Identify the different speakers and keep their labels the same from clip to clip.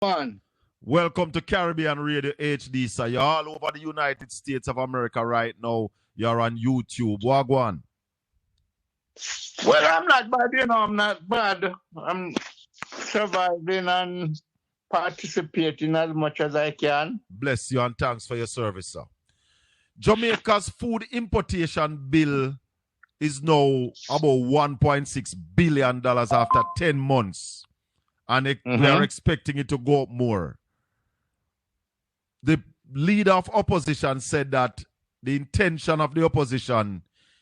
Speaker 1: One.
Speaker 2: Welcome to Caribbean Radio HD, sir. You're all over the United States of America right now. You're on YouTube. Wagwan.
Speaker 1: Well, I'm not bad, I'm not bad. I'm surviving and participating as much as I can.
Speaker 2: Bless you and thanks for your service, sir. Jamaica's food importation bill is now about $1.6 billion after 10 months. And they're expecting it to go up more. The leader of opposition said that the intention of the opposition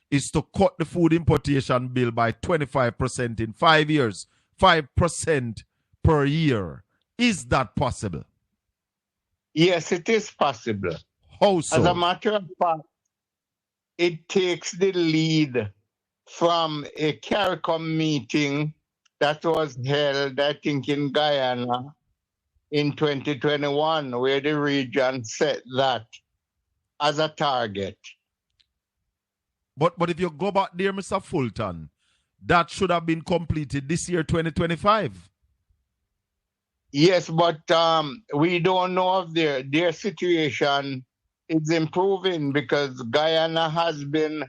Speaker 2: is to cut the food importation bill by 25% in 5 years, 5% per year. Is that possible?
Speaker 1: Yes, it is possible.
Speaker 2: How so?
Speaker 1: As a matter of fact, it takes the lead from a CARICOM meeting that was held, I think, in Guyana in 2021, where the region set that as a target.
Speaker 2: But if you go back there, Mr. Fulton, that should have been completed this year, 2025.
Speaker 1: Yes, but we don't know if their situation is improving because Guyana has been,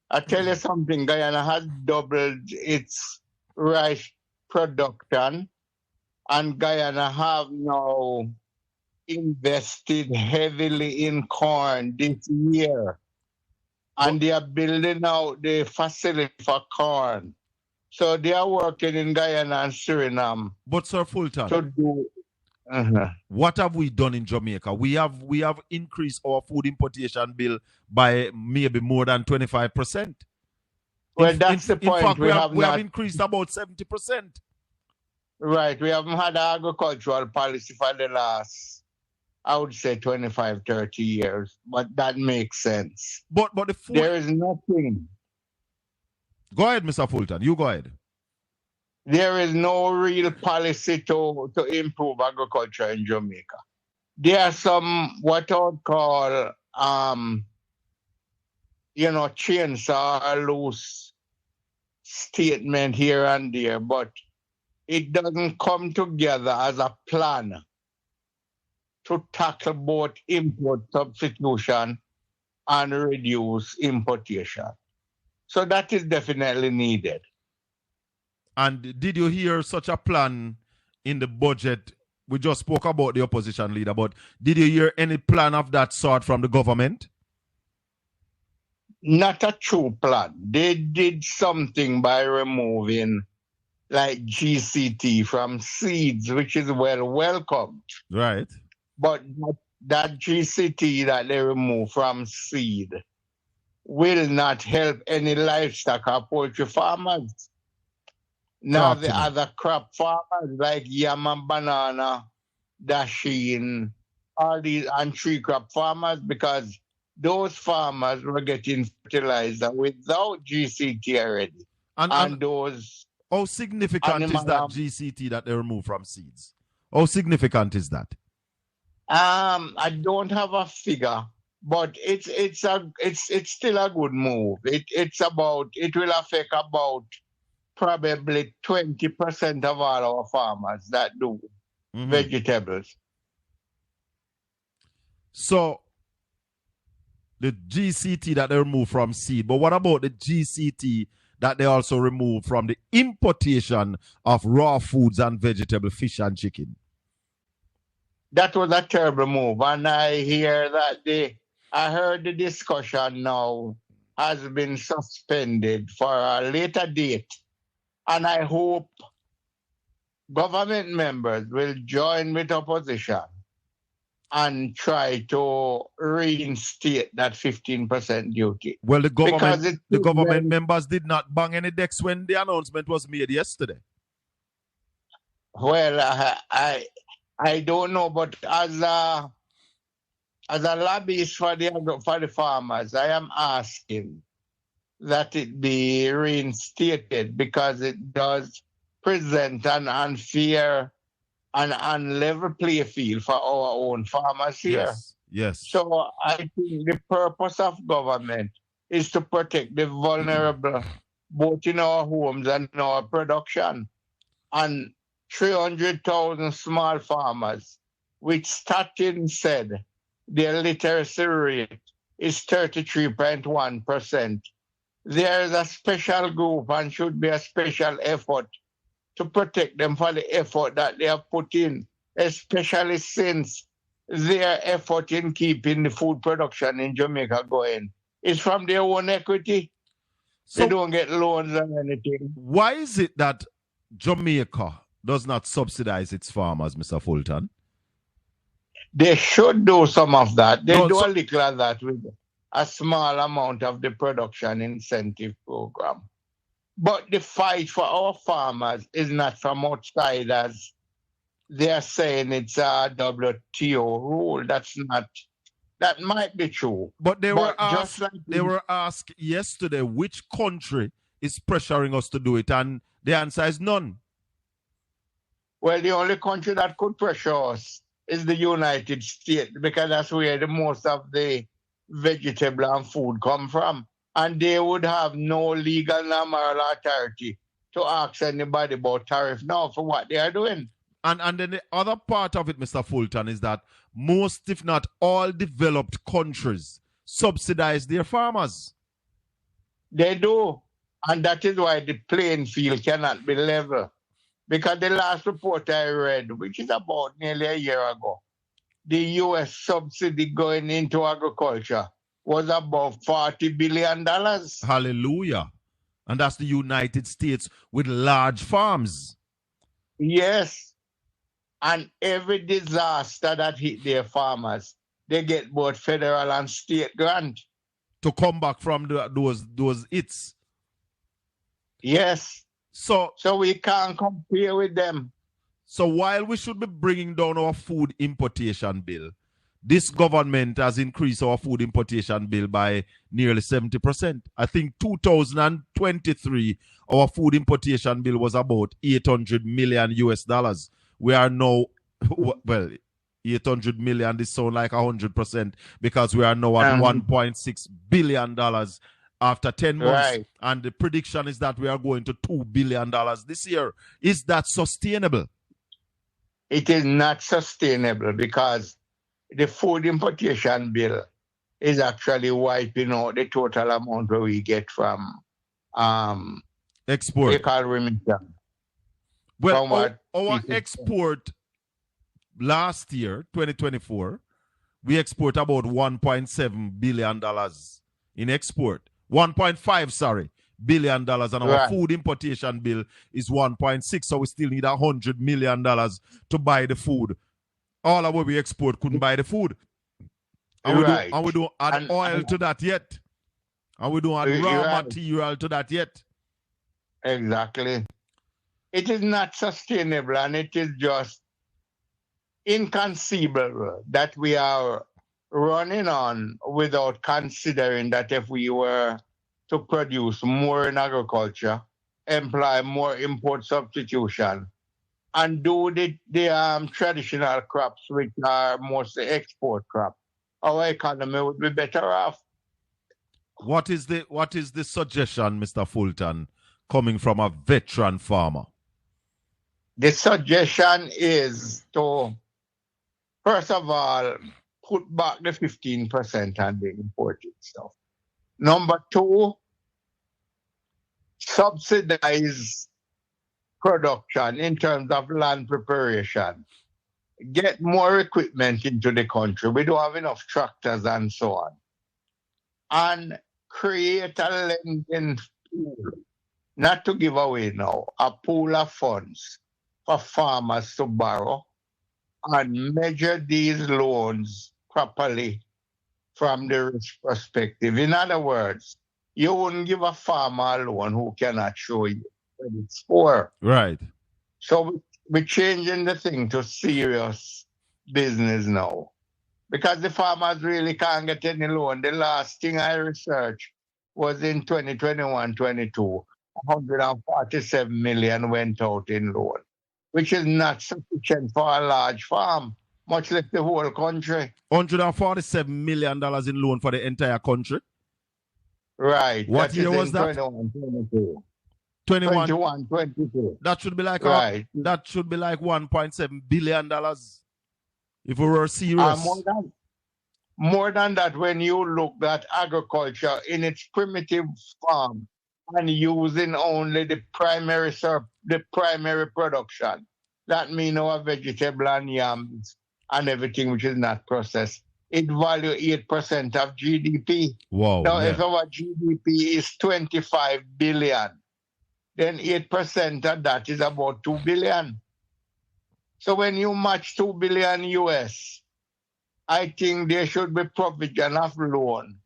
Speaker 1: I tell you something, Guyana has doubled its rice production, and Guyana have now invested heavily in corn this year. And they are building out the facility for corn. So they are working in Guyana and Suriname.
Speaker 2: But Sir Fulton,
Speaker 1: to do,
Speaker 2: what have we done in Jamaica? We have increased our food importation bill by maybe more than 25%.
Speaker 1: Well, that's the point.
Speaker 2: In fact, we have increased about 70%.
Speaker 1: Right. We haven't had an agricultural policy for the last, I would say, 25, 30 years. But that makes sense.
Speaker 2: But the food...
Speaker 1: There is nothing.
Speaker 2: Go ahead, Mr. Fulton. You go ahead.
Speaker 1: There is no real policy to improve agriculture in Jamaica. There are some, what I would call, chainsaw loose statement here and there, but it doesn't come together as a plan to tackle both import substitution and reduce importation. So that is definitely needed.
Speaker 2: And did you hear such a plan in the budget? We just spoke about the opposition leader, but did you hear any plan of that sort from the government?
Speaker 1: Not a true plan. They did something by removing like GCT from seeds, which is well welcomed.
Speaker 2: Right.
Speaker 1: But that GCT that they remove from seed will not help any livestock or poultry farmers. Now the other crop farmers like yam and banana, dasheen, all these and tree crop farmers, because those farmers were getting fertilizer without GCT already. And those...
Speaker 2: How significant is that GCT that they remove from seeds? How significant is that?
Speaker 1: I don't have a figure, but it's still a good move. It will affect about probably 20% of all our farmers that do vegetables.
Speaker 2: So the GCT that they remove from seed, but what about the GCT that they also remove from the importation of raw foods and vegetable, fish and chicken?
Speaker 1: That was a terrible move, and I hear that I heard the discussion now has been suspended for a later date. And I hope government members will join with opposition and try to reinstate that 15% duty.
Speaker 2: Well, the government members did not bang any decks when the announcement was made yesterday.
Speaker 1: Well, I don't know, but as a lobbyist for the farmers, I am asking that it be reinstated because it does present an unfair and unlevel playing field for our own farmers here.
Speaker 2: Yes.
Speaker 1: So I think the purpose of government is to protect the vulnerable, both in our homes and in our production. And 300,000 small farmers, which Statin said their literacy rate is 33.1%. There is a special group and should be a special effort to protect them for the effort that they have put in, especially since their effort in keeping the food production in Jamaica going is from their own equity. They
Speaker 2: So
Speaker 1: don't get loans or anything.
Speaker 2: why is it that Jamaica does not subsidize its farmers, Mr. Fulton?
Speaker 1: They should do some of that. They
Speaker 2: No,
Speaker 1: do
Speaker 2: so-
Speaker 1: a little of that with a small amount of the production incentive program. But the fight for our farmers is not from outside, as they are saying it's a WTO rule. That might be true.
Speaker 2: But they were
Speaker 1: just
Speaker 2: asked.
Speaker 1: like
Speaker 2: They were asked yesterday which country is pressuring us to do it, and the answer is none.
Speaker 1: Well, the only country that could pressure us is the United States, because that's where the most of the vegetable and food come from. And they would have no legal nor moral authority to ask anybody about tariff now for what they are doing.
Speaker 2: And then the other part of it, Mr. Fulton, is that most, if not all, developed countries subsidize their farmers.
Speaker 1: They do. And that is why the playing field cannot be level. Because the last report I read, which is about nearly a year ago, the U.S. subsidy going into agriculture was about $40 billion.
Speaker 2: Hallelujah. And that's the United States with large farms.
Speaker 1: Yes. And every disaster that hit their farmers, they get both federal and state grant.
Speaker 2: To come back from those hits.
Speaker 1: Yes.
Speaker 2: So
Speaker 1: we can't compare with them.
Speaker 2: So while we should be bringing down our food importation bill, this government has increased our food importation bill by nearly 70%. I think 2023, our food importation bill was about 800 million US dollars. We are now, well, 800 million, this sounds like 100%, because we are now at $1.6 billion after 10 months.
Speaker 1: Right.
Speaker 2: And the prediction is that we are going to $2 billion this year. Is that sustainable?
Speaker 1: It is not sustainable, because the food importation bill is actually wiping out the total amount that we get from
Speaker 2: export.
Speaker 1: remittance.
Speaker 2: Well, our export last year, 2024, we export about $1.7 billion in export. 1.5, billion dollars, and our food importation bill is 1.6, so we still need $100 million to buy the food. All of what we export couldn't buy the food. And we don't add oil to that yet. And we don't add raw material to that yet.
Speaker 1: Exactly. It is not sustainable, and it is just inconceivable that we are running on without considering that if we were to produce more in agriculture, employ more import substitution, and do the traditional crops, which are mostly export crops, our economy would be better off.
Speaker 2: What is the suggestion, Mr. Fulton, coming from a veteran farmer?
Speaker 1: The suggestion is to, first of all, put back the 15% on the imported stuff. Number two, subsidize production in terms of land preparation. Get more equipment into the country. We don't have enough tractors and so on. And create a lending pool, not to give away now, a pool of funds for farmers to borrow, and measure these loans properly from the risk perspective. In other words, you wouldn't give a farmer a loan who cannot show you credit score.
Speaker 2: Right.
Speaker 1: So we're changing the thing to serious business now, because the farmers really can't get any loan. The last thing I researched was in 2021-22, 147 million went out in loan, which is not sufficient for a large farm, much less the whole country.
Speaker 2: $147 million in loan for the entire country?
Speaker 1: Right.
Speaker 2: What year was that?
Speaker 1: 21-22.
Speaker 2: 21.
Speaker 1: 21, 22.
Speaker 2: That should be like
Speaker 1: Right.
Speaker 2: that should be like $1.7 billion if we were serious.
Speaker 1: More than that, when you look at agriculture in its primitive form and using only the primary production, that means our vegetable and yams and everything which is not processed, it value 8% of GDP.
Speaker 2: Wow.
Speaker 1: Now, if our GDP is 25 billion, then 8% of that is about 2 billion. So when you match 2 billion US, I think there should be provision of loan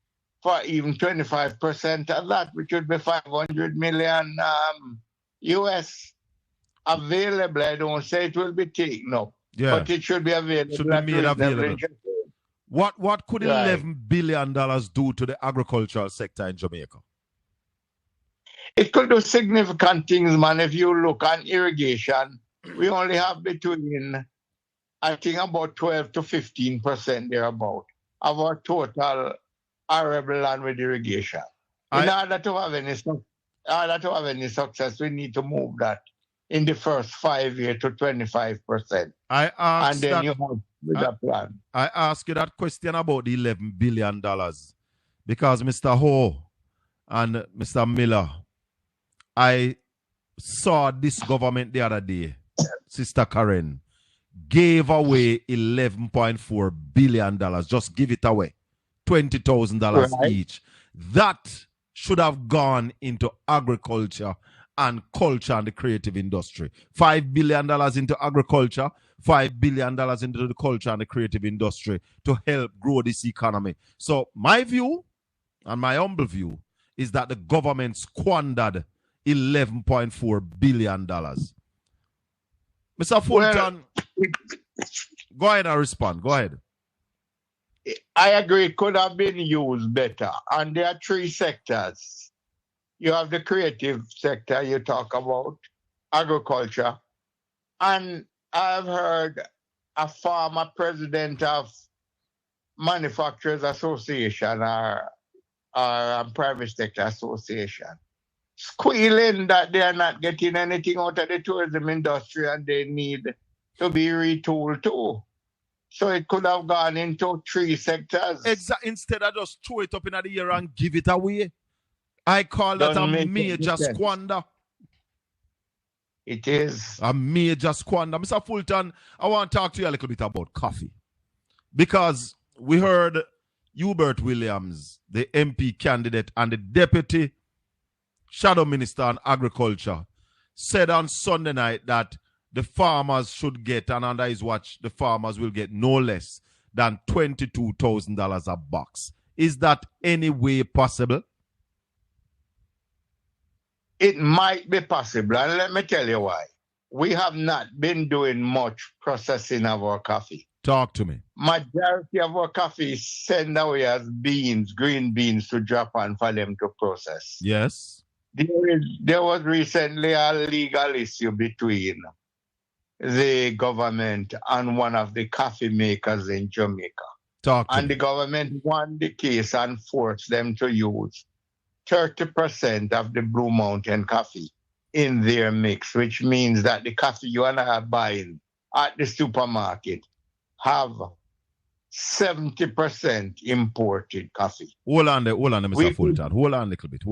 Speaker 1: for even 25% of that, which would be 500 million US available. I don't say it will be taken up, but it should be available.
Speaker 2: Should be made available. What could $11 billion do to the agricultural sector in Jamaica?
Speaker 1: It could do significant things, man. If you look at irrigation, we only have between, I think, about 12 to 15% thereabout of our total arable land with irrigation. In order to have any success, we need to move that in the first 5 years to 25%.
Speaker 2: I asked
Speaker 1: and then
Speaker 2: that,
Speaker 1: you have with a plan.
Speaker 2: I asked you that question about the $11 billion because Mr. Ho and Mr. Miller, I saw this government the other day, Sister Karen, gave away $11.4 billion. Just give it away. $20,000 each. That should have gone into agriculture and culture and the creative industry. $5 billion into agriculture, $5 billion into the culture and the creative industry to help grow this economy. So my view and my humble view is that the government squandered $11.4 billion. Mr. Fulton, go ahead and respond. Go ahead.
Speaker 1: I agree, it could have been used better. And there are three sectors. You have the creative sector you talk about, agriculture. And I've heard a former president of Manufacturers Association or Private Sector Association squealing that they are not getting anything out of the tourism industry and they need to be retooled too. So it could have gone into three sectors.
Speaker 2: Instead of just throw it up in the air and give it away. I call that a major squander.
Speaker 1: It is.
Speaker 2: A major squander. Mr. Fulton, I want to talk to you a little bit about coffee. Because we heard Hubert Williams, the MP candidate and the Deputy Shadow Minister on Agriculture, said on Sunday night that the farmers should get, and under his watch, the farmers will get no less than $22,000 a box. Is that any way possible?
Speaker 1: It might be possible, and let me tell you why. We have not been doing much processing of our coffee.
Speaker 2: Talk to me.
Speaker 1: Majority of our coffee is sent away as beans, green beans, to Japan for them to process.
Speaker 2: Yes.
Speaker 1: There was recently a legal issue between the government and one of the coffee makers in Jamaica. The government won the case and forced them to use 30% of the Blue Mountain coffee in their mix, which means that the coffee you and I are buying at the supermarket have 70% imported coffee.
Speaker 2: Hold on there, Mr. Fulton. Hold on a little bit.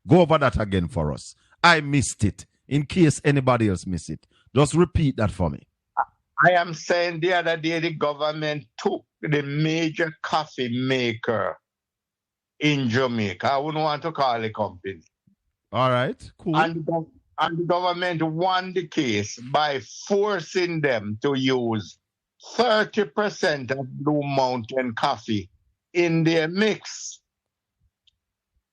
Speaker 2: Go over that again for us. I missed it. In case anybody else missed it, just repeat that for me.
Speaker 1: I am saying the other day the government took the major coffee maker in Jamaica. I wouldn't want to call the company.
Speaker 2: All right, cool.
Speaker 1: And the government won the case by forcing them to use 30% of Blue Mountain coffee in their mix.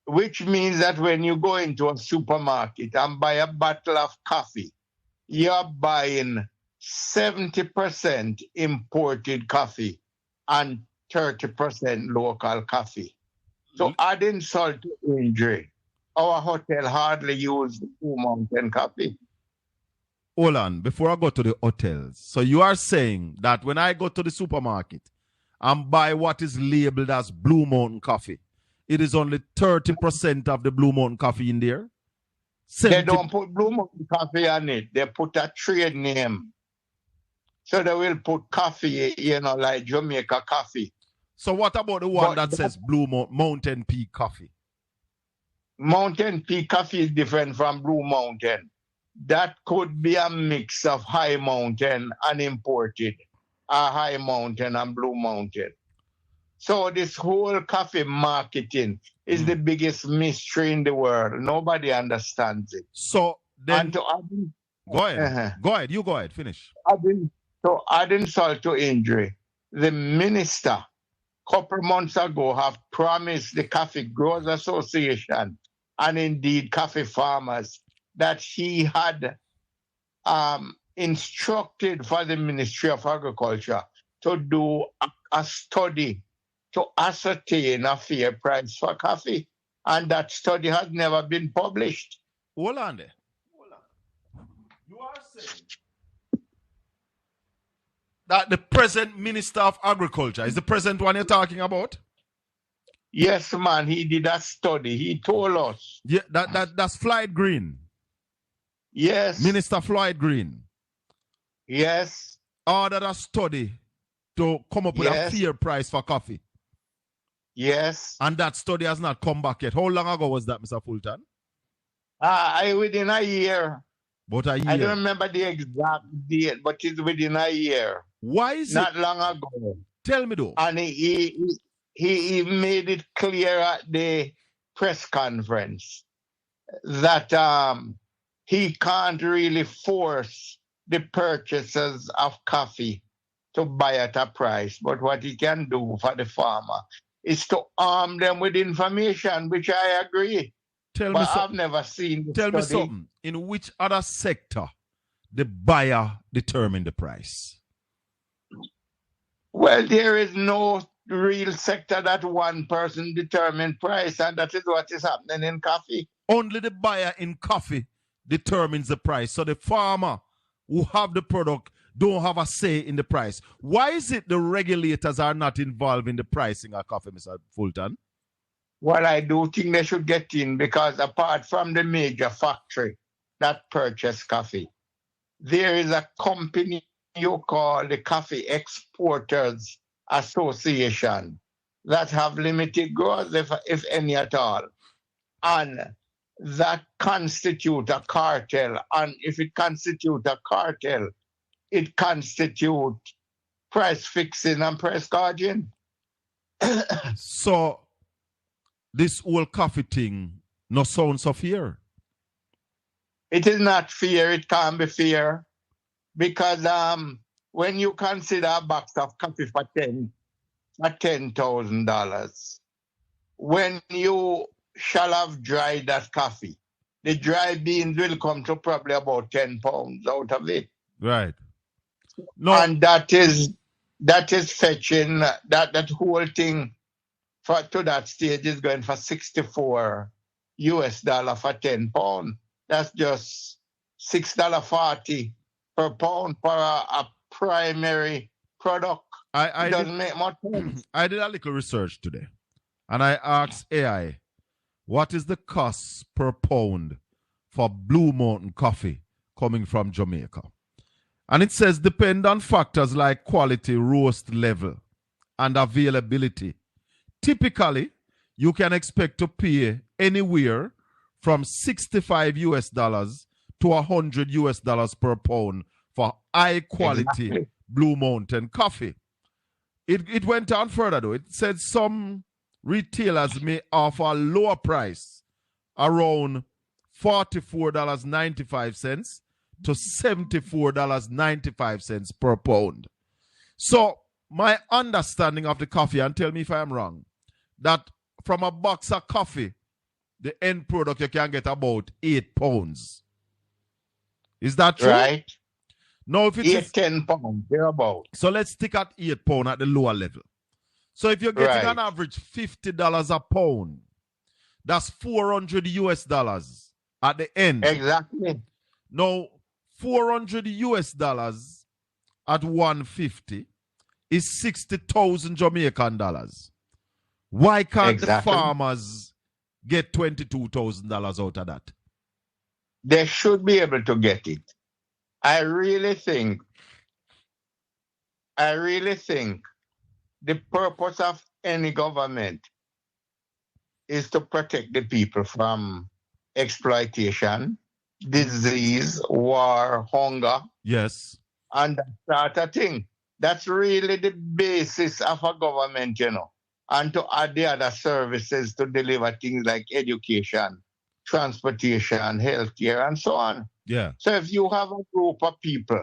Speaker 1: Which means that when you go into a supermarket and buy a bottle of coffee, you're buying 70% imported coffee and 30% local coffee. So adding salt to injury, our hotel hardly uses Blue Mountain coffee.
Speaker 2: Hold on, before I go to the hotels. So you are saying that when I go to the supermarket and buy what is labeled as Blue Mountain coffee, it is only 30% of the Blue Mountain coffee in there?
Speaker 1: They don't put Blue Mountain Coffee on it. They put a trade name. So they will put coffee, like Jamaica coffee.
Speaker 2: So what about the one that says Blue Mountain Peak Coffee?
Speaker 1: Mountain Peak Coffee is different from Blue Mountain. That could be a mix of High Mountain and imported, High Mountain and Blue Mountain. So this whole coffee marketing is the biggest mystery in the world. Nobody understands it.
Speaker 2: So then, go ahead. Go ahead. You go ahead. Finish.
Speaker 1: Add insult to injury. The minister, couple months ago, have promised the Coffee Growers Association and indeed coffee farmers that he had instructed for the Ministry of Agriculture to do a study to ascertain a fair price for coffee. And that study has never been published.
Speaker 2: Hold on there. You are saying that the present Minister of Agriculture is the present one you're talking about?
Speaker 1: Yes, man. He did a study. He told us.
Speaker 2: Yeah, that's Floyd Green.
Speaker 1: Yes.
Speaker 2: Minister Floyd Green.
Speaker 1: Yes.
Speaker 2: Ordered a study to come up with a fair price for coffee.
Speaker 1: Yes.
Speaker 2: And that study has not come back yet. How long ago was that, Mr. Fulton?
Speaker 1: Within a year.
Speaker 2: But a year.
Speaker 1: I don't remember the exact date, but it's within a year.
Speaker 2: Why is
Speaker 1: not long ago?
Speaker 2: Tell me though.
Speaker 1: And he made it clear at the press conference that he can't really force the purchasers of coffee to buy at a price. But what he can do for the farmer is to arm them with information, which I agree. I've never seen the
Speaker 2: Tell
Speaker 1: study.
Speaker 2: me something. In which other sector the buyer determine the price?
Speaker 1: Well, there is no real sector that one person determines price, and that is what is happening in coffee.
Speaker 2: Only the buyer in coffee determines the price. So the farmer who have the product don't have a say in the price. Why is it the regulators are not involved in the pricing of coffee, Mr. Fulton?
Speaker 1: Well, I do think they should get in, because apart from the major factory that purchase coffee, there is a company you call the Coffee Exporters Association that have limited growers, if any at all. And that constitute a cartel. And if it constitute a cartel, it constitute price fixing and price gouging.
Speaker 2: So this whole coffee thing no sounds so fair.
Speaker 1: It is not fair. It can't be fair, because when you consider a box of coffee for $10,000, when you shall have dried that coffee, the dry beans will come to probably about 10 pounds out of it.
Speaker 2: Right. No.
Speaker 1: And that is fetching that whole thing to that stage is going for $64 for 10 pounds. That's just $6.40 per pound for a primary product. It doesn't make much sense.
Speaker 2: I did a little research today, and I asked AI, what is the cost per pound for Blue Mountain coffee coming from Jamaica? And it says depend on factors like quality, roast level, and availability. Typically, you can expect to pay anywhere from $65 to $100 per pound for high quality Blue Mountain coffee. It went on further though. It said some retailers may offer a lower price, around $44.95 to $74.95 per pound. So my understanding of the coffee, and tell me if I'm wrong, that from a box of coffee, the end product you can get about 8 pounds. Is that true?
Speaker 1: Right.
Speaker 2: No, if it's
Speaker 1: 10 pounds, thereabout.
Speaker 2: So let's stick at 8 pounds at the lower level. So if you're getting an average $50 a pound, that's $400 at the end.
Speaker 1: Exactly.
Speaker 2: Now, $400 at 150 is 60,000 Jamaican dollars. Why can't the farmers get $22,000 out of that?
Speaker 1: they should be able to get it. I really think, the purpose of any government is to protect the people from exploitation, disease, war, hunger,
Speaker 2: Yes.
Speaker 1: and that sort of thing. That's really the basis of a government, And to add the other services to deliver things like education, transportation, healthcare, and so on.
Speaker 2: Yeah.
Speaker 1: So if you have a group of people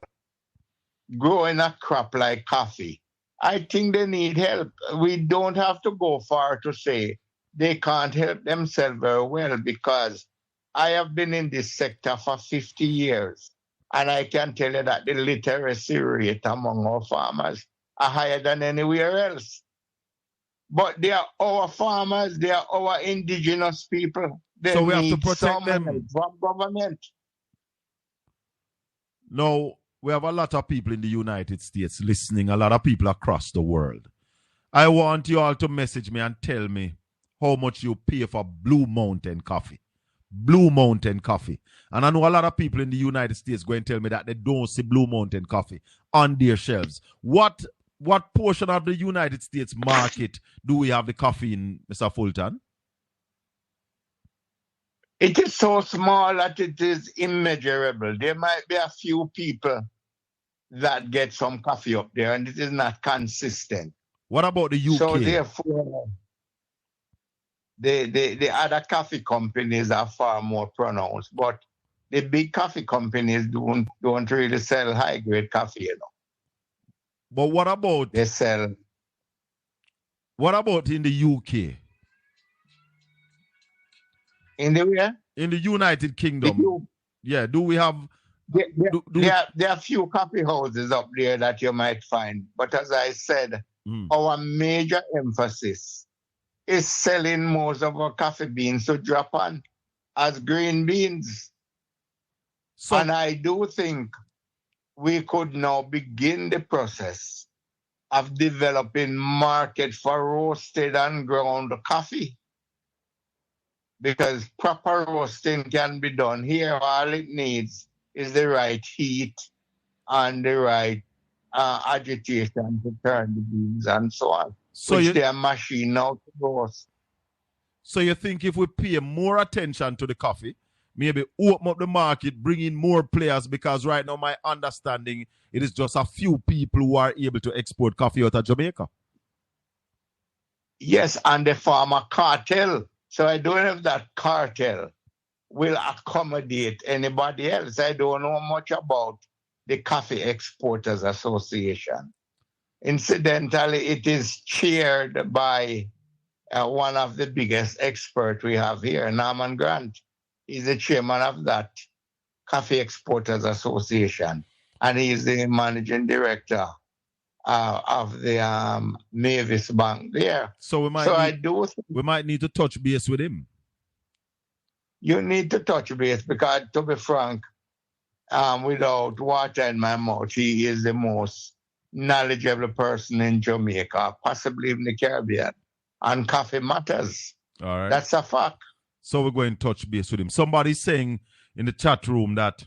Speaker 1: growing a crop like coffee, I think they need help. We don't have to go far to say they can't help themselves very well, because I have been in this sector for 50 years. And I can tell you that the literacy rate among our farmers are higher than anywhere else. But they are our farmers, they are our indigenous people. They
Speaker 2: So we have to
Speaker 1: need
Speaker 2: protect
Speaker 1: some help
Speaker 2: them.
Speaker 1: from government.
Speaker 2: Now, we have a lot of people in the United States listening, a lot of people across the world. I want you all to message me and tell me how much you pay for Blue Mountain coffee. Blue Mountain coffee. And I know a lot of people in the United States going to tell me that they don't see Blue Mountain coffee on their shelves. What portion of the United States market do we have the coffee in, Mr. Fulton?
Speaker 1: It is so small that it is immeasurable. There might be a few people that get some coffee up there, and it is not consistent.
Speaker 2: What about the UK?
Speaker 1: So therefore, the other coffee companies are far more pronounced, but the big coffee companies don't really sell high grade coffee,
Speaker 2: But what about
Speaker 1: They sell.
Speaker 2: What about in the UK?
Speaker 1: In the where?
Speaker 2: In the United Kingdom. Yeah, do we have
Speaker 1: There are few coffee houses up there that you might find, but as I said, our major emphasis is selling most of our coffee beans to Japan as green beans. And I do think we could now begin the process of developing market for roasted and ground coffee, because proper roasting can be done here. All it needs is the right heat and the right agitation to turn the beans and so on. So they are machine now to roast.
Speaker 2: So you think if we pay more attention to the coffee, maybe open up the market, bring in more players, because right now my understanding, it is just a few people who are able to export coffee out of Jamaica.
Speaker 1: Yes, and the farmer cartel. So I don't know if that cartel will accommodate anybody else. I don't know much about the Coffee Exporters Association. Incidentally, it is chaired by one of the biggest experts we have here, Norman Grant. He's the chairman of that Coffee Exporters Association, and he's the managing director of the Mavis Bank there.
Speaker 2: So we might need to touch base with him.
Speaker 1: You need to touch base, because, to be frank, without water in my mouth, he is the most knowledgeable person in Jamaica, possibly in the Caribbean, and coffee matters.
Speaker 2: All right.
Speaker 1: That's a fact.
Speaker 2: So we're going to touch base with him. Somebody's saying in the chat room that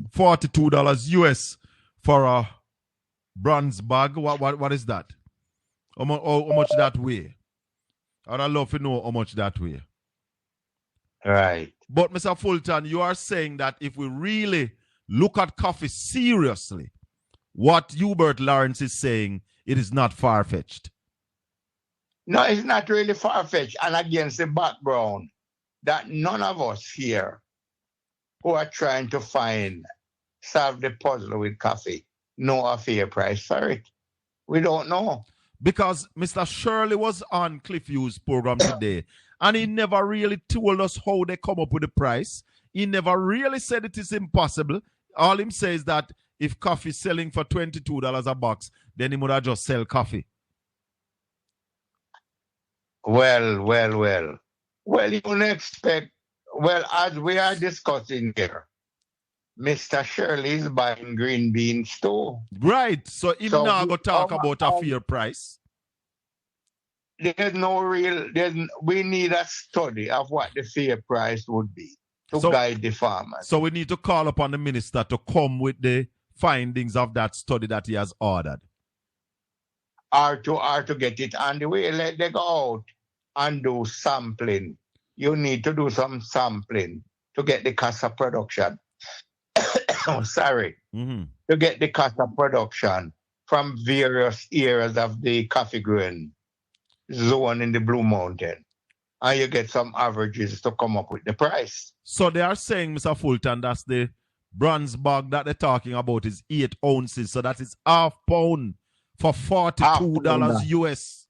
Speaker 2: $42 US for a bronze bag. What is that? How much that weigh? I'd love to know how much that weigh.
Speaker 1: Right.
Speaker 2: But Mr. Fulton, you are saying that if we really look at coffee seriously, what Hubert Lawrence is saying, it is not far-fetched.
Speaker 1: No, it's not really far-fetched, and against the background that none of us here who are trying to solve the puzzle with coffee know a fair price for it. We don't know.
Speaker 2: Because Mr. Shirley was on Cliff Hughes' program today, and he never really told us how they come up with the price. He never really said it is impossible. All him says that if coffee is selling for $22 a box, then he would have just sell coffee.
Speaker 1: Well, you don't expect, as we are discussing here, Mr. Shirley is buying green beans too.
Speaker 2: Right. So even now go talk about a fair price.
Speaker 1: We need a study of what the fair price would be. to guide the farmers.
Speaker 2: So we need to call upon the minister to come with the findings of that study that he has ordered.
Speaker 1: Or to get it on the way. Let them go out and do sampling. You need to do some sampling to get the cost of production. Sorry.
Speaker 2: Mm-hmm.
Speaker 1: To get the cost of production from various areas of the coffee growing zone in the Blue Mountain. And you get some averages to come up with the price.
Speaker 2: So they are saying, Mr. Fulton, that's the bronze bag that they're talking about is 8 ounces. So that is half pound for $42 US.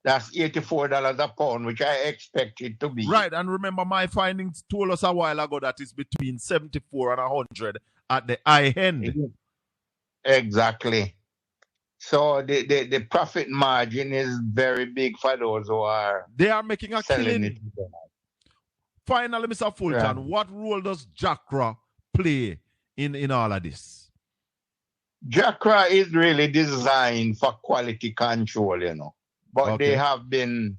Speaker 1: That's $84 a pound, which I expect it to be.
Speaker 2: Right, and remember my findings told us a while ago that it's between 74 and 100 at the high end.
Speaker 1: Exactly. So the profit margin is very big for those who are
Speaker 2: They are making a killing.
Speaker 1: it.
Speaker 2: Finally, Mr. Fulton, what role does JACRA play in all of this?
Speaker 1: JACRA is really designed for quality control, you know. But they have been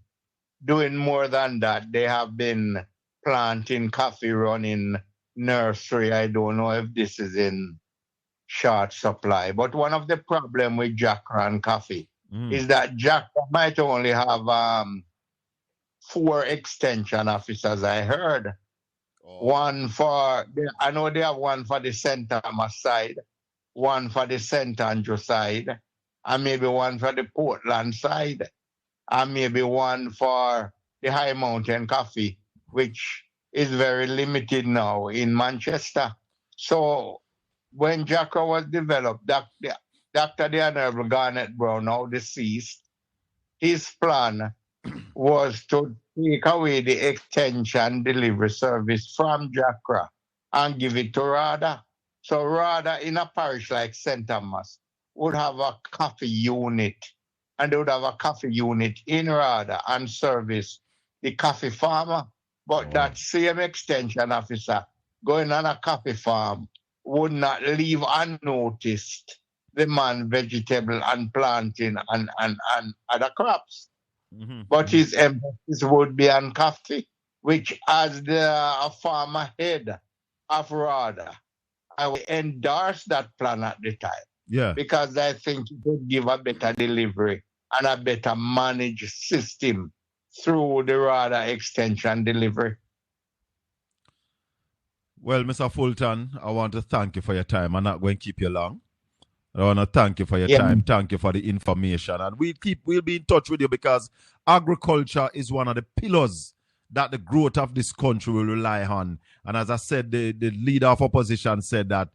Speaker 1: doing more than that. They have been planting coffee, running nursery. I don't know if this is in short supply. But one of the problems with JACRA and coffee is that JACRA might only have 4 extension officers, I heard. One for, I know they have one for the St. Thomas side, one for the St. Andrew side, and maybe one for the Portland side, and maybe one for the High Mountain Coffee, which is very limited now in Manchester. So when JACRA was developed, Dr. the Honorable Garnet Brown, now deceased, his plan was to take away the extension delivery service from JACRA and give it to RADA. So RADA in a parish like St. Thomas would have a coffee unit, and they would have a coffee unit in RADA and service the coffee farmer. But that same extension officer going on a coffee farm would not leave unnoticed the man vegetable and planting and other crops. But his emphasis would be on coffee, which as the farmer head of RADA, I will endorse that plan at the time.
Speaker 2: Yeah.
Speaker 1: Because I think it would give a better delivery and a better managed system through the RADA extension delivery.
Speaker 2: Well, Mr. Fulton, I want to thank you for your time. I'm not going to keep you long. I want to thank you for your time. Thank you for the information. And we'll be in touch with you because agriculture is one of the pillars that the growth of this country will rely on. And as I said, the leader of opposition said that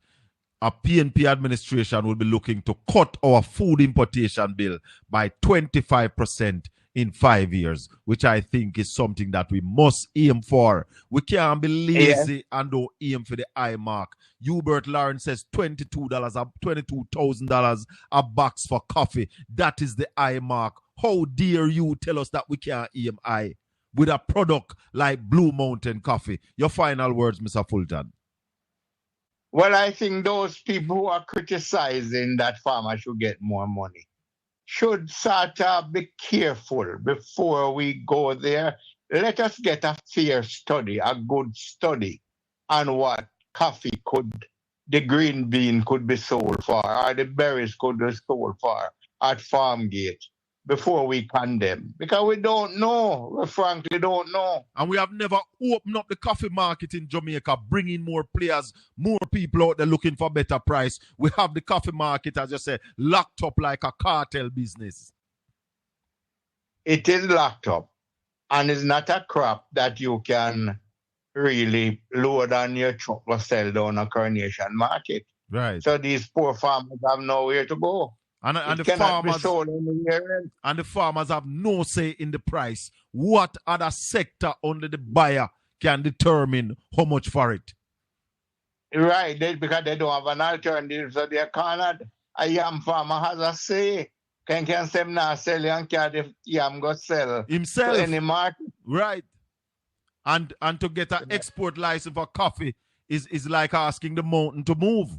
Speaker 2: a PNP administration will be looking to cut our food importation bill by 25% in 5 years, which I think is something that we must aim for. We can't be lazy and don't aim for the high mark. Hubert Lawrence says $22,000 a box for coffee. That is the high mark. How dare you tell us that we can't aim high with a product like Blue Mountain Coffee? Your final words, Mr. Fulton.
Speaker 1: Well, I think those people who are criticizing that farmers should get more money should sort of be careful before we go there. Let us get a fair study, a good study on what coffee the green bean could be sold for, or the berries could be sold for at farm gate before we condemn. Because we don't know. We frankly don't know.
Speaker 2: And we have never opened up the coffee market in Jamaica, bringing more players, more people out there looking for better price. We have the coffee market, as you say, locked up like a cartel business.
Speaker 1: It is locked up. And it's not a crop that you can really load on your truck or sell down a Coronation Market.
Speaker 2: Right.
Speaker 1: So these poor farmers have nowhere to go.
Speaker 2: And the farmers have no say in the price. What other sector under the buyer can determine how much for it?
Speaker 1: Right, because they don't have an alternative, so they can't. A yam farmer has a say. Can say not sell and can the yam go sell
Speaker 2: himself
Speaker 1: to any market.
Speaker 2: Right. And to get an export license for coffee is like asking the mountain to move.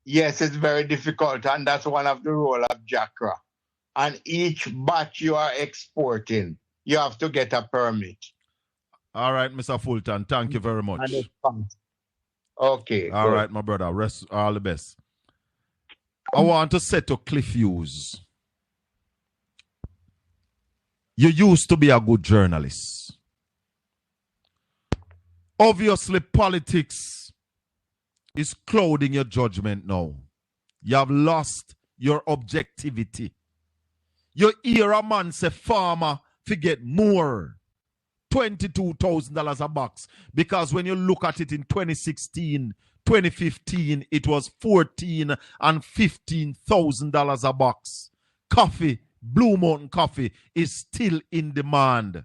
Speaker 1: Yes, it's very difficult, and that's one of the role of JACRA. And each batch you are exporting, you have to get a permit.
Speaker 2: All right, Mr. Fulton. Thank you very
Speaker 1: And
Speaker 2: much.
Speaker 1: it's fun. Okay,
Speaker 2: All
Speaker 1: good.
Speaker 2: right, my brother. Rest all the best. I want to say to Cliff Hughes, you used to be a good journalist. Obviously, politics is clouding your judgment now. You have lost your objectivity. You hear a man say farmer forget more. $22,000 a box. Because when you look at it in 2016, 2015, it was $14,000 and $15,000 a box. Coffee, Blue Mountain coffee, is still in demand.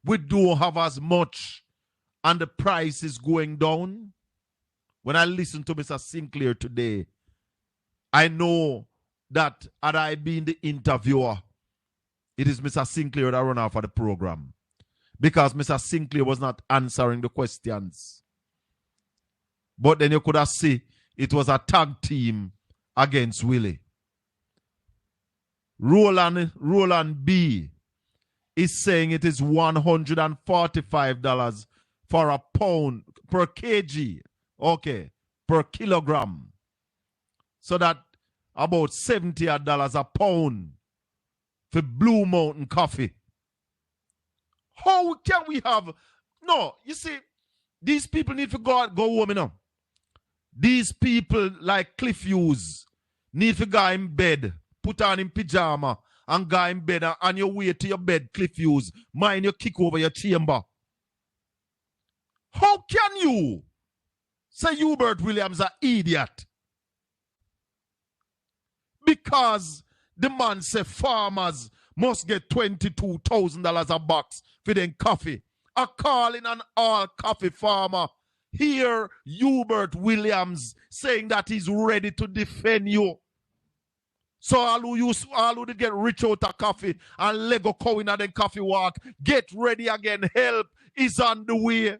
Speaker 2: We don't have as much, and the price is going down. When I listen to Mr. Sinclair today, I know that had I been the interviewer, it is Mr. Sinclair that run off of the program. Because Mr. Sinclair was not answering the questions. But then you could have seen it was a tag team against Willie. Roland B is saying it is $145 for a pound per kg. Okay, per kilogram. So that about $70 a pound for Blue Mountain coffee. How can we have... No, you see, these people need to go home, you know. These people like Cliff Hughes need to go in bed, put on in pyjama, and go in bed and on your way to your bed, Cliff Hughes, mind you kick over your chamber. How can you say Hubert Williams an idiot? Because the man say farmers must get $22,000 a box for them coffee. A calling an all coffee farmer. Here, Hubert Williams saying that he's ready to defend you. So all who get rich out of coffee and Lego cow in them coffee walk, get ready again. Help is on the way.